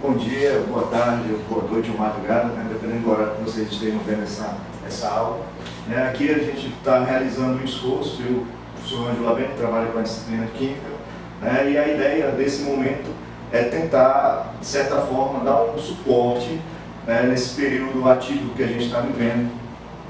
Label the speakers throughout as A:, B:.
A: bom dia, boa tarde, boa noite ou madrugada, né, dependendo do horário que vocês estejam vendo essa aula. Aqui a gente está realizando um esforço, eu sou Ângelo Labene, trabalho com a disciplina de Química, e a ideia desse momento é tentar, de certa forma, dar um suporte nesse período atípico que a gente está vivendo,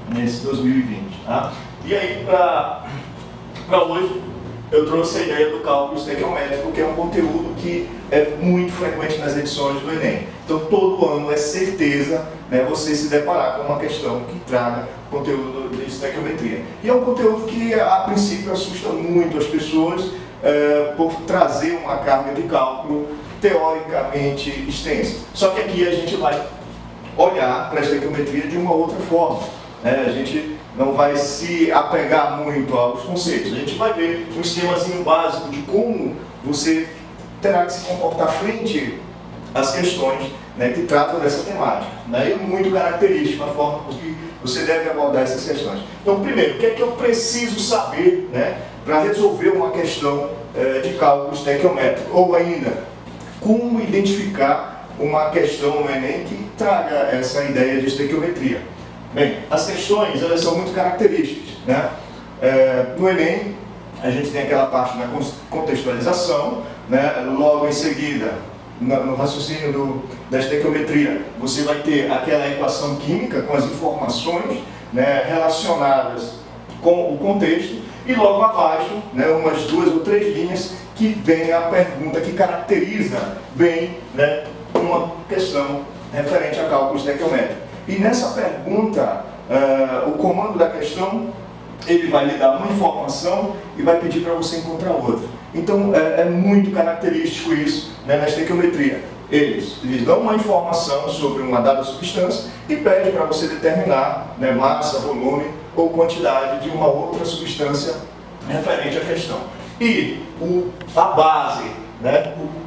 A: nesse 2020. Tá? E aí, para hoje, eu trouxe a ideia do cálculo estequiométrico, que é um conteúdo que é muito frequente nas edições do Enem. Então, todo ano é certeza você se deparar com uma questão que traga conteúdo de estequiometria. E é um conteúdo que, a princípio, assusta muito as pessoas por trazer uma carga de cálculo teoricamente extensa. Só que aqui a gente vai olhar para a estequiometria de uma outra forma. A gente não vai se apegar muito aos conceitos. A gente vai ver um esquemazinho básico de como você terá que se comportar frente às questões que tratam dessa temática. E é muito característico a forma com que você deve abordar essas questões. Então, primeiro, o que é que eu preciso saber para resolver uma questão de cálculo estequiométrico? Ou ainda, como identificar uma questão no Enem que traga essa ideia de estequiometria? Bem, as questões elas são muito características. No Enem, a gente tem aquela parte da contextualização, logo em seguida, no raciocínio da estequiometria, você vai ter aquela equação química com as informações relacionadas com o contexto, e logo abaixo, umas 2 ou 3 linhas que vem a pergunta que caracteriza bem uma questão referente a cálculo estequiométrico. E nessa pergunta, o comando da questão, ele vai lhe dar uma informação e vai pedir para você encontrar outra. Então, é muito característico isso na estequiometria. Eles lhes dão uma informação sobre uma dada substância e pedem para você determinar massa, volume ou quantidade de uma outra substância referente à questão. E a base,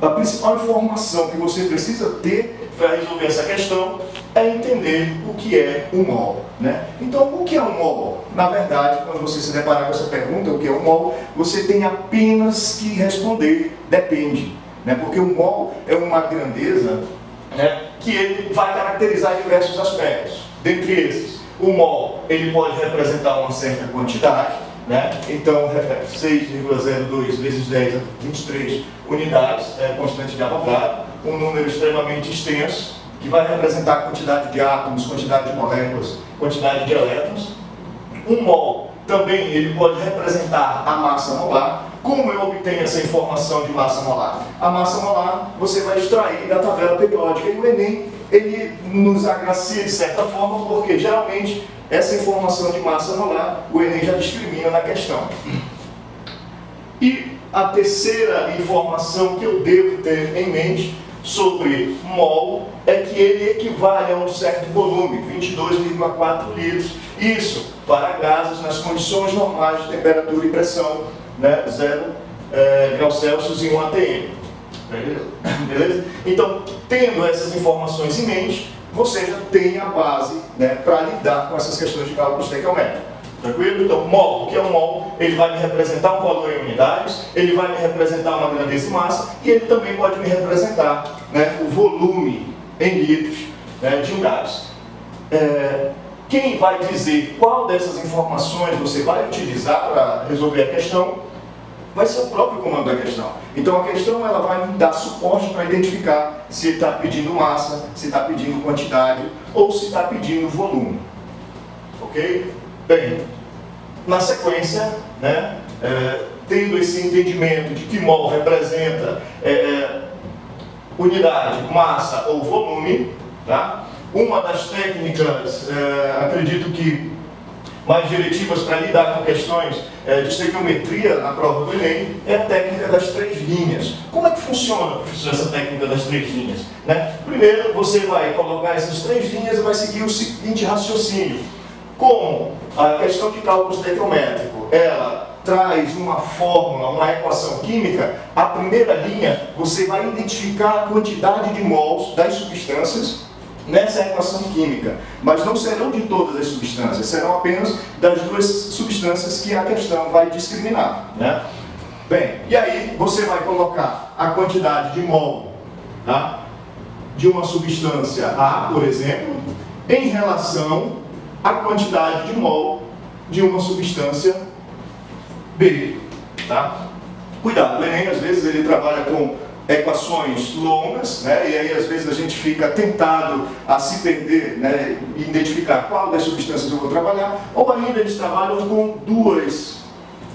A: a principal informação que você precisa ter para resolver essa questão é entender o que é um mol. Então, o que é um mol? Na verdade, quando você se deparar com essa pergunta, o que é um mol, você tem apenas que responder depende. Porque o mol é uma grandeza que ele vai caracterizar diversos aspectos. Dentre esses, o mol ele pode representar uma certa quantidade, então 6,02 vezes 10 a 23 unidades é constante de Avogadro, um número extremamente extenso, que vai representar a quantidade de átomos, quantidade de moléculas, quantidade de elétrons. Um mol também ele pode representar a massa molar. Como eu obtenho essa informação de massa molar? A massa molar você vai extrair da tabela periódica, e o Enem ele nos agracia de certa forma, porque geralmente essa informação de massa molar o Enem já discrimina na questão. E a terceira informação que eu devo ter em mente sobre mol é que ele equivale a um certo volume, 22,4 litros. Isso para gases nas condições normais de temperatura e pressão, 0 graus Celsius e 1 atm. Beleza? Então, tendo essas informações em mente, você já tem a base para lidar com essas questões de cálculo estequiométrico. Tranquilo? Então, mol, o que é um mol? Ele vai me representar um valor em unidades, ele vai me representar uma grandeza em massa, e ele também pode me representar o volume em litros de um gás. Quem vai dizer qual dessas informações você vai utilizar para resolver a questão vai ser o próprio comando da questão. Então a questão ela vai me dar suporte para identificar se está pedindo massa, se está pedindo quantidade ou se está pedindo volume. Ok? Bem, na sequência, tendo esse entendimento de que mol representa unidade, massa ou volume, uma das técnicas, acredito que mais diretivas para lidar com questões de estequiometria na prova do Enem é a técnica das 3 linhas. Como é que funciona, professor, essa técnica das 3 linhas? Primeiro, você vai colocar essas 3 linhas e vai seguir o seguinte raciocínio. Como a questão de cálculo estequiométrico, ela traz uma fórmula, uma equação química, a primeira linha você vai identificar a quantidade de mols das substâncias nessa equação química, mas não serão de todas as substâncias, serão apenas das 2 substâncias que a questão vai discriminar. Bem, e aí você vai colocar a quantidade de mol de uma substância A, por exemplo, em relação à quantidade de mol de uma substância B. Tá? Cuidado, o Enem às vezes ele trabalha com equações longas, né? E aí às vezes a gente fica tentado a se perder, né? E identificar qual das substâncias eu vou trabalhar, ou ainda eles trabalham com duas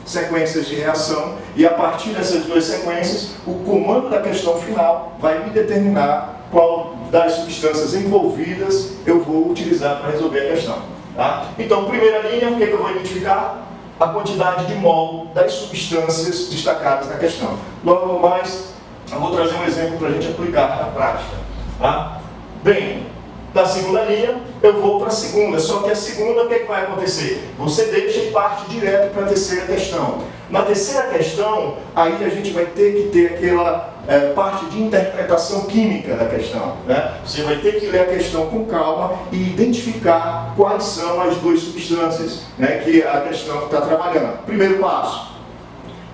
A: sequências de reação, e a partir dessas duas sequências, o comando da questão final vai me determinar qual das substâncias envolvidas eu vou utilizar para resolver a questão. Tá? Então, primeira linha, o que eu vou identificar? A quantidade de mol das substâncias destacadas na questão. Logo mais, eu vou trazer um exemplo para a gente aplicar na prática. Tá? Bem, da segunda linha, eu vou para a segunda, só que a segunda, o que vai acontecer? Você deixa e parte direto para a terceira questão. Na terceira questão, aí a gente vai ter que ter aquela parte de interpretação química da questão. Né? Você vai ter que ler a questão com calma e identificar quais são as duas substâncias, né, que a questão está trabalhando. Primeiro passo.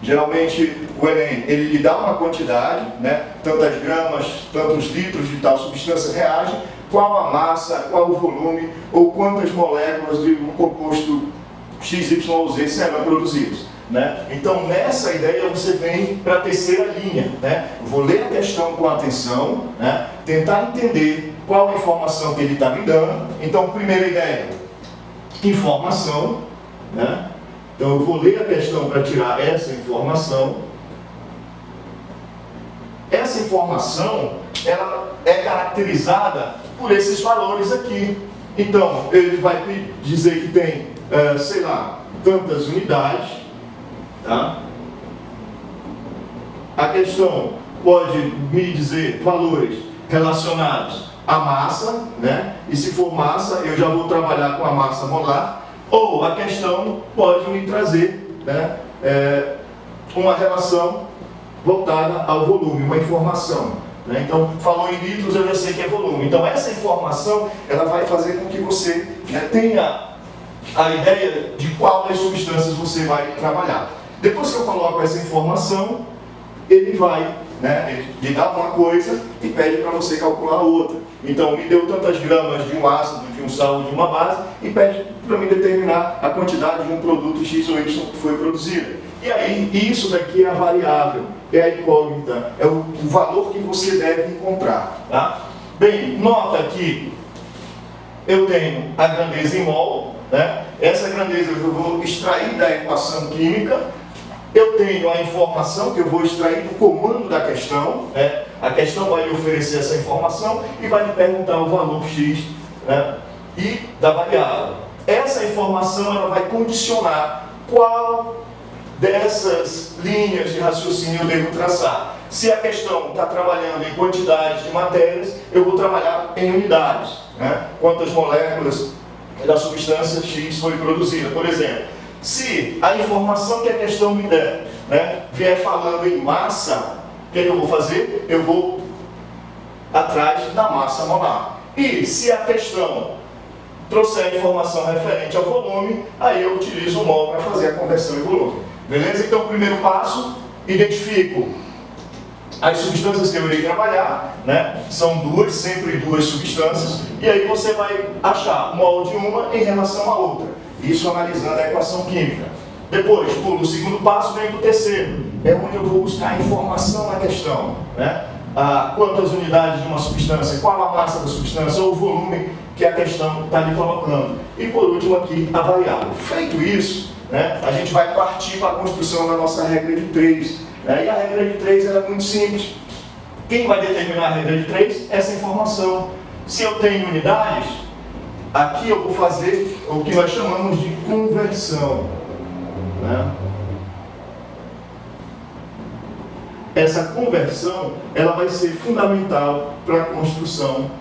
A: Geralmente o Enem ele lhe dá uma quantidade, né, tantas gramas, tantos litros de tal substância reagem, qual a massa, qual o volume ou quantas moléculas de um composto XYZ serão produzidos. Né? Então nessa ideia você vem para a terceira linha. Né? Vou ler a questão com atenção, né? Tentar entender qual a informação que ele está me dando. Então primeira ideia, informação. Né? Então eu vou ler a questão para tirar essa informação. Essa informação ela é caracterizada por esses valores aqui. Então ele vai dizer que tem, sei lá, tantas unidades. Tá? A questão pode me dizer valores relacionados à massa, né? E se for massa, eu já vou trabalhar com a massa molar. Ou a questão pode me trazer, né, uma relação voltada ao volume, uma informação. Né? Então, falou em litros, eu já sei que é volume. Então, essa informação ela vai fazer com que você, né, tenha a ideia de qual das substâncias você vai trabalhar. Depois que eu coloco essa informação, ele vai, né, lhe dá uma coisa e pede para você calcular outra. Então, me deu tantas gramas de um ácido, de um sal, de uma base, e pede para me determinar a quantidade de um produto X ou Y que foi produzido. E aí, isso daqui é a variável, é a incógnita, é o valor que você deve encontrar. Tá? Bem, nota que eu tenho a grandeza em mol, né? Essa grandeza eu vou extrair da equação química. Eu tenho a informação que eu vou extrair do comando da questão, né? A questão vai lhe oferecer essa informação e vai lhe perguntar o valor X, né, e da variável. Essa informação ela vai condicionar qual dessas linhas de raciocínio eu devo traçar. Se a questão está trabalhando em quantidades de matérias, eu vou trabalhar em unidades. Né? Quantas moléculas da substância X foi produzida, por exemplo. Se a informação que a questão me der, né, vier falando em massa, o que eu vou fazer? Eu vou atrás da massa molar. E se a questão trouxer a informação referente ao volume, aí eu utilizo o mol para fazer a conversão em volume. Beleza? Então, primeiro passo, identifico as substâncias que eu irei trabalhar, né? São duas, sempre duas substâncias, e aí você vai achar o mol de uma em relação à outra. Isso analisando a equação química. Depois, pulo o segundo passo, venho para o terceiro. É onde eu vou buscar informação na questão. Né? Quantas unidades de uma substância, qual a massa da substância, ou o volume que a questão está lhe colocando. E por último aqui, a variável. Feito isso, né, a gente vai partir para a construção da nossa regra de 3. Né? E a regra de 3 é muito simples. Quem vai determinar a regra de 3? Essa informação. Se eu tenho unidades, aqui eu vou fazer o que nós chamamos de conversão. Né? Essa conversão ela vai ser fundamental para a construção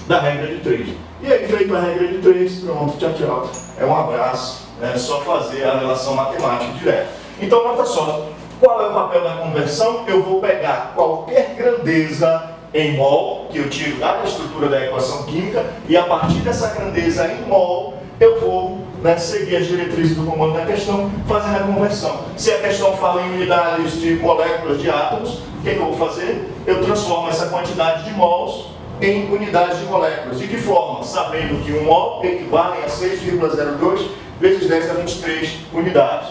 A: da regra de 3. E aí, feito a regra de 3, pronto, tchau, tchau. É um abraço, é só fazer a relação matemática direta. Então, nota só, qual é o papel da conversão? Eu vou pegar qualquer grandeza em mol, que eu tiro da estrutura da equação química, e a partir dessa grandeza em mol, eu vou, né, seguir as diretrizes do comando da questão, fazendo a conversão. Se a questão fala em unidades de moléculas de átomos, o que eu vou fazer? Eu transformo essa quantidade de mols em unidades de moléculas. De que forma? Sabendo que um mol equivale a 6,02 vezes 10 a 23 unidades.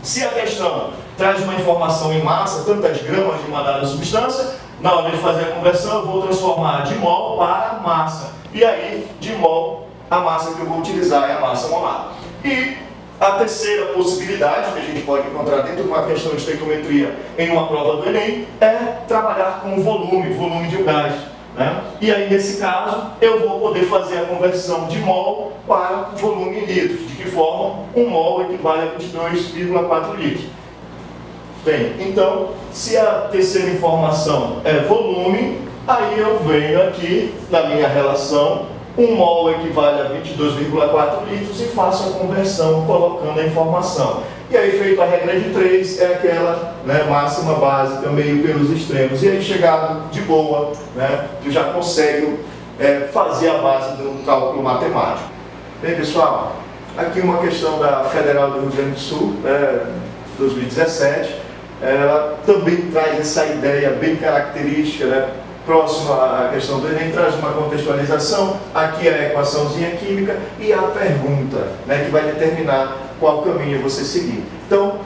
A: Se a questão traz uma informação em massa, tantas gramas de uma dada substância, na hora de fazer a conversão eu vou transformar de mol para massa. E aí, de mol, a massa que eu vou utilizar é a massa molar. E a terceira possibilidade que a gente pode encontrar dentro de uma questão de estequiometria em uma prova do Enem é trabalhar com volume de um gás. Né? E aí, nesse caso, eu vou poder fazer a conversão de mol para volume em litros. De que forma? Um mol equivale a 22,4 litros. Bem, então, se a terceira informação é volume, aí eu venho aqui na minha relação, um mol equivale a 22,4 litros e faço a conversão colocando a informação. E aí, feito a regra de 3, é aquela, né, máxima básica meio pelos extremos. E aí, chegado de boa, né, tu já consegue fazer a base do cálculo matemático. Bem, pessoal, aqui uma questão da Federal do Rio Grande do Sul, 2017. Ela também traz essa ideia bem característica, né, próximo à questão do Enem, traz uma contextualização. Aqui é a equaçãozinha química e a pergunta, né, que vai determinar qual caminho você seguir. Então,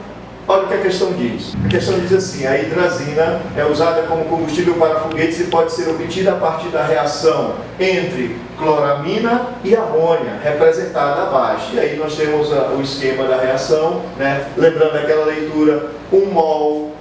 A: olha o que a questão diz. A questão diz assim: a hidrazina é usada como combustível para foguetes e pode ser obtida a partir da reação entre cloramina e amônia, representada abaixo. E aí nós temos o esquema da reação, né? Lembrando aquela leitura: 1 mol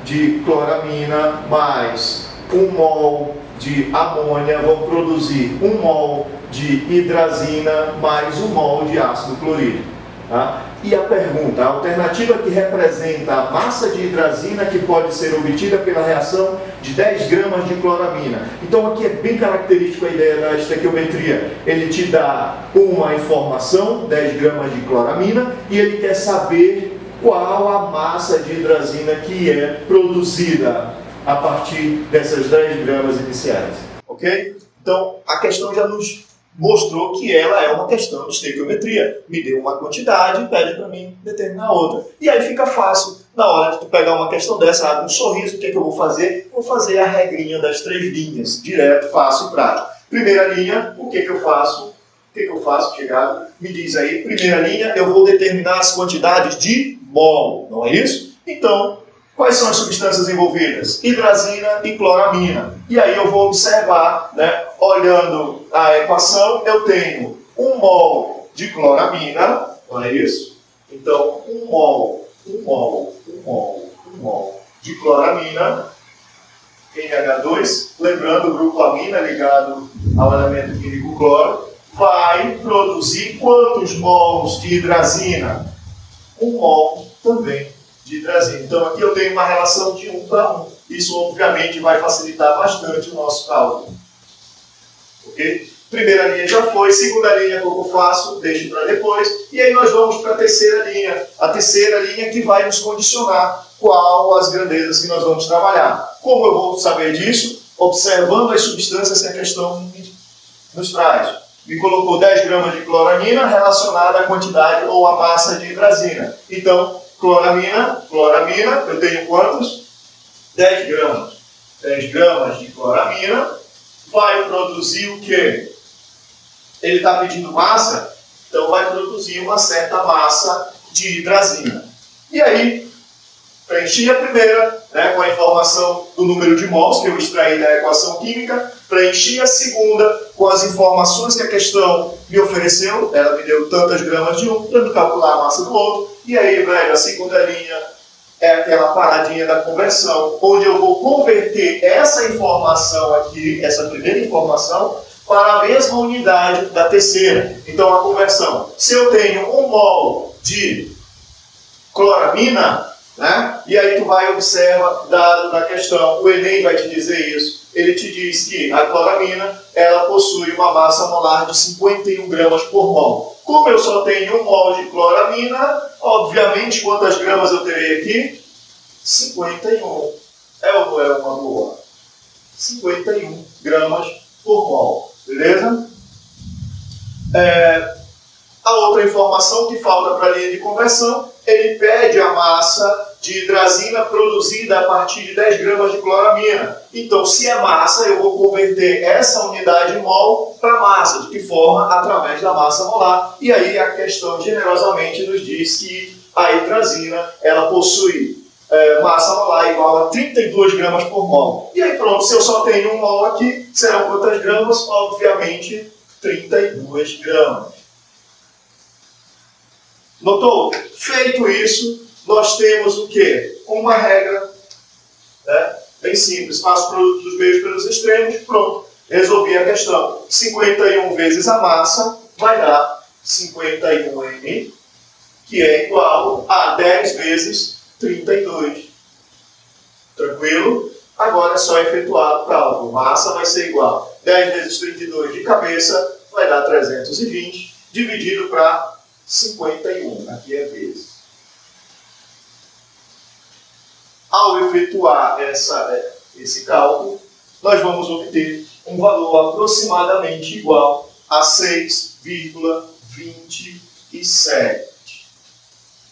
A: de cloramina mais 1 mol de amônia vão produzir 1 mol de hidrazina mais 1 mol de ácido clorídrico. Tá? E a pergunta: a alternativa que representa a massa de hidrazina que pode ser obtida pela reação de 10 gramas de cloramina. Então aqui é bem característico a ideia da estequiometria. Ele te dá uma informação, 10 gramas de cloramina, e ele quer saber qual a massa de hidrazina que é produzida a partir dessas 10 gramas iniciais. Ok? Então a questão já nos mostrou que ela é uma questão de estequiometria. Me deu uma quantidade e pede para mim determinar outra. E aí fica fácil, na hora de tu pegar uma questão dessa, abre um sorriso, o que é que eu vou fazer? Vou fazer a regrinha das 3 linhas, direto, fácil e prático. Primeira linha, o que é que eu faço? O que é que eu faço? Chegado, me diz aí, primeira linha, eu vou determinar as quantidades de mol, não é isso? Então, quais são as substâncias envolvidas? Hidrazina e cloramina. E aí eu vou observar, né, olhando a equação, eu tenho 1 mol de cloramina, não é isso? Então, 1 mol de cloramina, NH2, lembrando o grupo amina ligado ao elemento químico cloro, vai produzir quantos mols de hidrazina? 1 mol também de hidrazina. Então aqui eu tenho uma relação de 1 para 1. Isso obviamente vai facilitar bastante o nosso cálculo. Ok? Primeira linha já foi, segunda linha como eu faço, deixo para depois. E aí nós vamos para a terceira linha. A terceira linha que vai nos condicionar qual as grandezas que nós vamos trabalhar. Como eu vou saber disso? Observando as substâncias que a questão nos traz. Me colocou 10 gramas de cloramina relacionada à quantidade ou à massa de hidrazina. Então, cloramina, eu tenho quantos? 10 gramas. 10 gramas de cloramina vai produzir o quê? Ele está pedindo massa, então vai produzir uma certa massa de hidrazina. E aí, preenchi a primeira, né, com a informação do número de mols que eu extraí da equação química, preenchi a segunda com as informações que a questão me ofereceu, ela me deu tantas gramas de um, para eu calcular a massa do outro, e aí, velho, a segunda linha é aquela paradinha da conversão, onde eu vou converter essa informação aqui, essa primeira informação, para a mesma unidade da terceira. Então, a conversão, se eu tenho 1 mol de cloramina, né? E aí tu vai observar, dado da questão, o Enem vai te dizer isso, ele te diz que a cloramina, ela possui uma massa molar de 51 gramas por mol. Como eu só tenho 1 mol de cloramina, obviamente, quantas gramas eu terei aqui? 51. É ou não é uma boa? 51 gramas por mol, beleza? A outra informação que falta para a linha de conversão, ele pede a massa de hidrazina produzida a partir de 10 gramas de cloramina. Então, se é massa, eu vou converter essa unidade mol para massa. De que forma? Através da massa molar. E aí a questão generosamente nos diz que a hidrazina ela possui massa molar igual a 32 gramas por mol. E aí pronto, se eu só tenho um mol aqui, serão quantas gramas? Obviamente 32 gramas. Notou? Feito isso, nós temos o quê? Uma regra, né? Bem simples, faço o produto dos meios pelos extremos, pronto, resolvi a questão. 51 vezes a massa vai dar 51m, que é igual a 10 vezes 32. Tranquilo? Agora é só efetuar o cálculo. Massa vai ser igual a 10 vezes 32 de cabeça, vai dar 320, dividido para 51, aqui é vezes. Ao efetuar esse cálculo, nós vamos obter um valor aproximadamente igual a 6,27.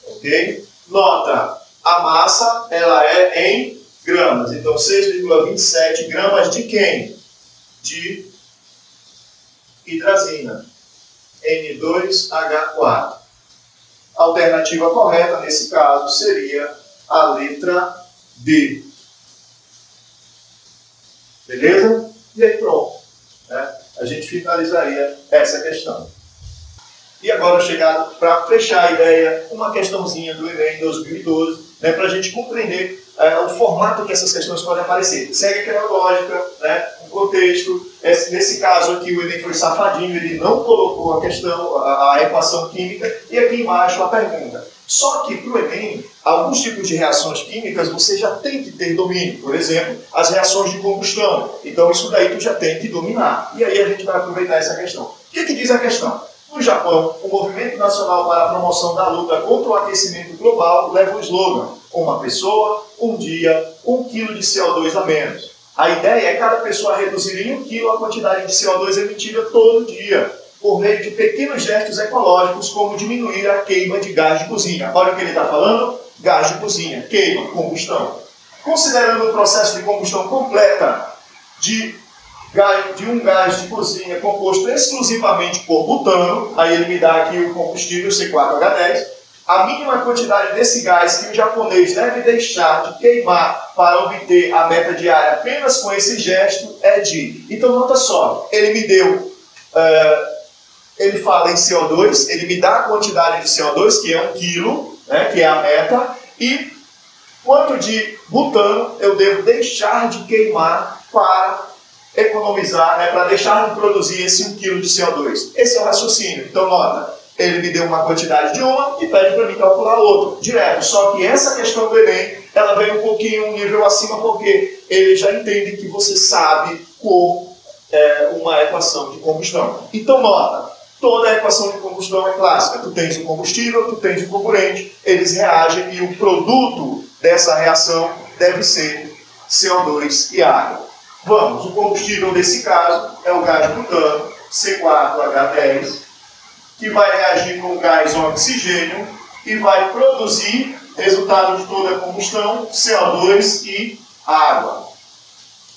A: Ok? Nota, a massa ela é em gramas. Então, 6,27 gramas de quem? De hidrazina. N2H4. A alternativa correta, nesse caso, seria a letra D. Beleza? E aí pronto. Né? A gente finalizaria essa questão. E agora, chegado para fechar a ideia, uma questãozinha do Enem 2012, né, para a gente compreender o formato que essas questões podem aparecer. Segue aquela lógica, né, um contexto. Nesse caso aqui, o Enem foi safadinho, ele não colocou a questão, a equação química, e aqui embaixo a pergunta. Só que para o Enem, alguns tipos de reações químicas você já tem que ter domínio. Por exemplo, as reações de combustão. Então isso daí tu já tem que dominar. E aí a gente vai aproveitar essa questão. O que diz a questão? No Japão, o Movimento Nacional para a Promoção da Luta contra o Aquecimento Global leva o slogan: uma pessoa, um dia, 1 kg de CO2 a menos. A ideia é cada pessoa reduzir em 1 kg a quantidade de CO2 emitida todo dia, por meio de pequenos gestos ecológicos, como diminuir a queima de gás de cozinha. Olha o que ele está falando: gás de cozinha, queima, combustão. Considerando o processo de combustão completa de um gás de cozinha composto exclusivamente por butano, aí ele me dá aqui o combustível C4H10, a mínima quantidade desse gás que o japonês deve deixar de queimar para obter a meta diária apenas com esse gesto é de... Então, nota só, ele me deu... ele fala em CO2, ele me dá a quantidade de CO2, que é 1 kg, né, que é a meta, e quanto de butano eu devo deixar de queimar para economizar, né, para deixar de produzir esse 1 kg de CO2. Esse é o raciocínio. Então, nota, ele me deu uma quantidade de uma e pede para mim calcular outra, direto. Só que essa questão do Enem, ela vem um pouquinho, um nível acima, porque ele já entende que você sabe como uma equação de combustão. Então, nota, toda a equação de combustão é clássica. Tu tens o combustível, tu tens o comburente, eles reagem e o produto dessa reação deve ser CO2 e água. Vamos, o combustível nesse caso é o gás butano, C4H10, que vai reagir com o gás oxigênio e vai produzir, resultado de toda a combustão, CO2 e água.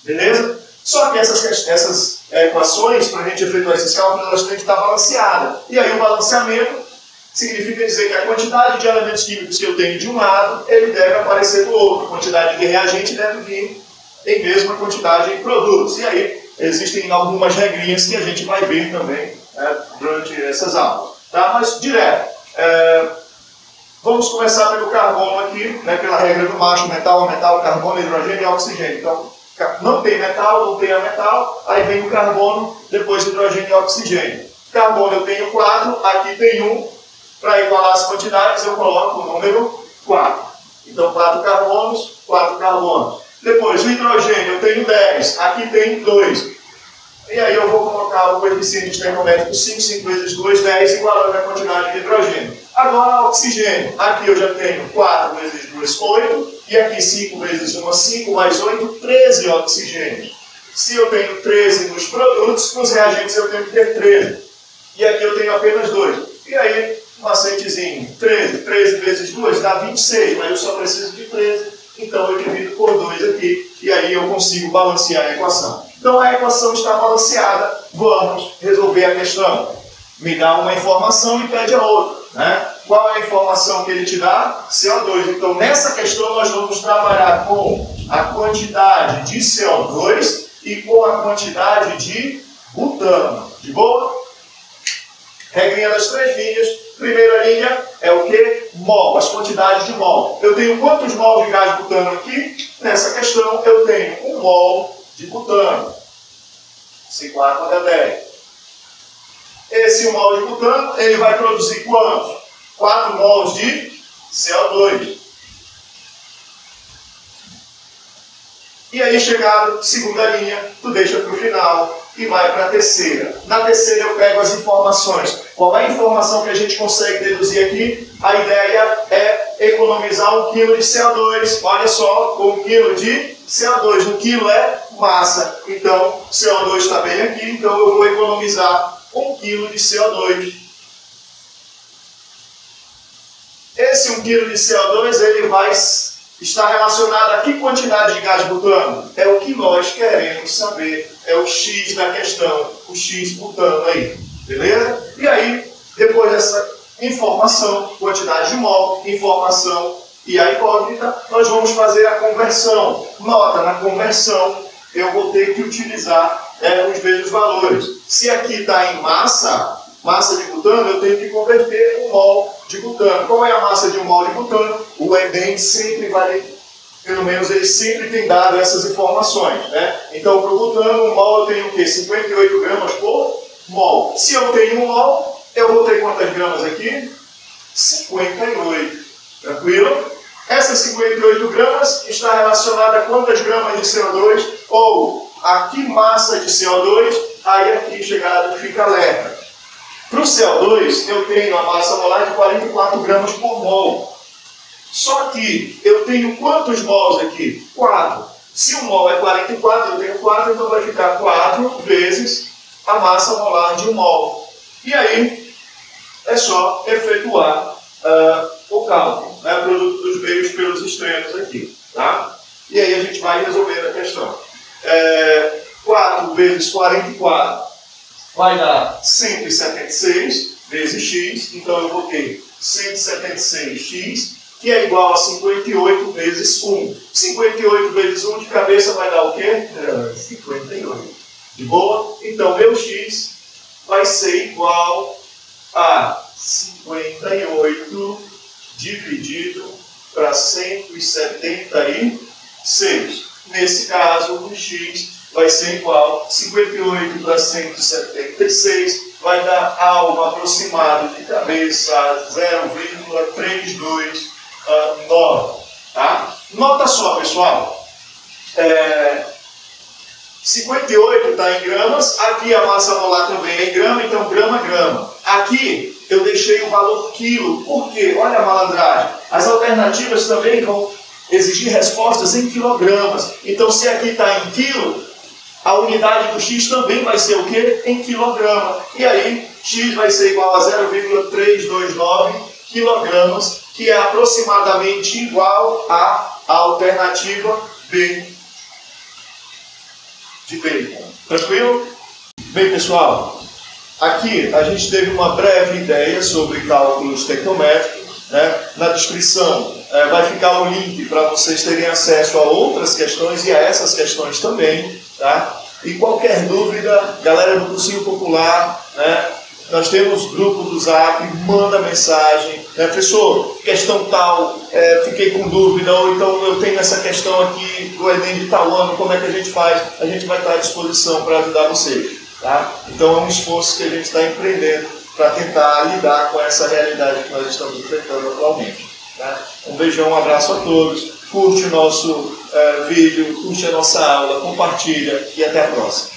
A: Beleza? Só que essas equações, para a gente efetuar esses cálculos, elas têm que estar balanceadas. E aí o balanceamento significa dizer que a quantidade de elementos químicos que eu tenho de um lado, ele deve aparecer do outro. A quantidade de reagente deve vir em mesma quantidade em produtos. E aí existem algumas regrinhas que a gente vai ver também, né, durante essas aulas. Tá? Mas direto. Vamos começar pelo carbono aqui, né, pela regra do macho: metal, metal, carbono, hidrogênio e oxigênio. Então, não tem metal, não tem ametal, aí vem o carbono, depois hidrogênio e oxigênio. Carbono eu tenho 4, aqui tem 1. Para igualar as quantidades, eu coloco o número 4. Então, 4 carbonos, 4 carbonos. Depois, o hidrogênio eu tenho 10, aqui tem 2. E aí eu vou colocar o coeficiente termométrico 5, 5 vezes 2, 10, igualando a quantidade de hidrogênio. Agora, oxigênio. Aqui eu já tenho 4 vezes 2, 8. E aqui 5 vezes 1, 5 mais 8, 13 oxigênios. Se eu tenho 13 nos produtos, nos reagentes eu tenho que ter 13. E aqui eu tenho apenas 2. E aí, macetezinho, 13. 13 vezes 2 dá 26, mas eu só preciso de 13. Então eu divido por 2 aqui e aí eu consigo balancear a equação. Então a equação está balanceada, vamos resolver a questão. Me dá uma informação e pede a outra, né? Qual é a informação que ele te dá? CO2. Então nessa questão nós vamos trabalhar com a quantidade de CO2 e com a quantidade de butano. De boa? Regrinha das 3 linhas. Primeira linha é o que? Mol, as quantidades de mol. Eu tenho quantos mol de gás butano aqui? Nessa questão eu tenho 1 mol de butano. C4 H10. Esse 1 mol de butano, ele vai produzir quantos? 4 mols de CO2. E aí, chegado, segunda linha, tu deixa para o final e vai para a terceira. Na terceira eu pego as informações. Qual é a informação que a gente consegue deduzir aqui? A ideia é economizar 1 kg de CO2. Olha só, 1 kg de CO2. 1 kg é massa. Então, CO2 está bem aqui, então eu vou economizar 1 kg de CO2. Esse 1 kg de CO2 ele vai estar relacionado a que quantidade de gás butano? É o que nós queremos saber. É o X da questão, o X butano aí. Beleza? E aí, depois dessa informação, quantidade de mol, informação e a incógnita, nós vamos fazer a conversão. Nota, na conversão eu vou ter que utilizar os mesmos valores. Se aqui está em massa de butano, eu tenho que converter 1 mol de butano. Qual é a massa de 1 mol de butano? O Enem sempre vai, pelo menos ele sempre tem dado essas informações, né? Então, para o butano, 1 mol eu tenho o quê? 58 gramas por mol. Se eu tenho 1 mol, eu vou ter quantas gramas aqui? 58. Tranquilo? Essas 58 gramas está relacionada a quantas gramas de CO2? Ou a que massa de CO2? Aí aqui chegado fica alerta. Para o CO2, eu tenho a massa molar de 44 gramas por mol. Só que eu tenho quantos mols aqui? 4. Se 1 mol é 44, eu tenho 4, então vai ficar 4 vezes a massa molar de 1 mol. E aí, é só efetuar o cálculo, né? Produto dos meios pelos extremos aqui. Tá? E aí a gente vai resolver a questão. 4 vezes 44 vai dar 176 vezes x, então eu vou ter 176x, que é igual a 58 vezes 1. 58 vezes 1 de cabeça vai dar o quê? 58. De boa? Então, meu x vai ser igual a 58 dividido para 176. Nesse caso, o x vai ser igual a 58 para 176, vai dar algo aproximado de cabeça a 0,329. Tá? Nota só, pessoal. 58 está em gramas, aqui a massa molar também é em grama, então grama, grama. Aqui eu deixei o valor quilo, por quê? Olha a malandragem. As alternativas também vão exigir respostas em quilogramas. Então, se aqui está em quilo, a unidade do x também vai ser o quê? Em quilograma. E aí, x vai ser igual a 0,329 quilogramas, que é aproximadamente igual à alternativa B de bacon. Tranquilo? Bem, pessoal, aqui a gente teve uma breve ideia sobre cálculos tecnométricos, né? Na descrição vai ficar o link para vocês terem acesso a outras questões e a essas questões também. Tá? E qualquer dúvida, galera do Cursinho Popular, né? Nós temos grupo do Zap, manda mensagem, né? Professor, questão tal, fiquei com dúvida, ou então eu tenho essa questão aqui do Enem de tal ano, como é que a gente faz? A gente vai estar à disposição para ajudar vocês. Tá? Então é um esforço que a gente está empreendendo para tentar lidar com essa realidade que nós estamos enfrentando atualmente. Tá? Um beijão, um abraço a todos. Curte o nosso vídeo, curte a nossa aula, compartilha e até a próxima.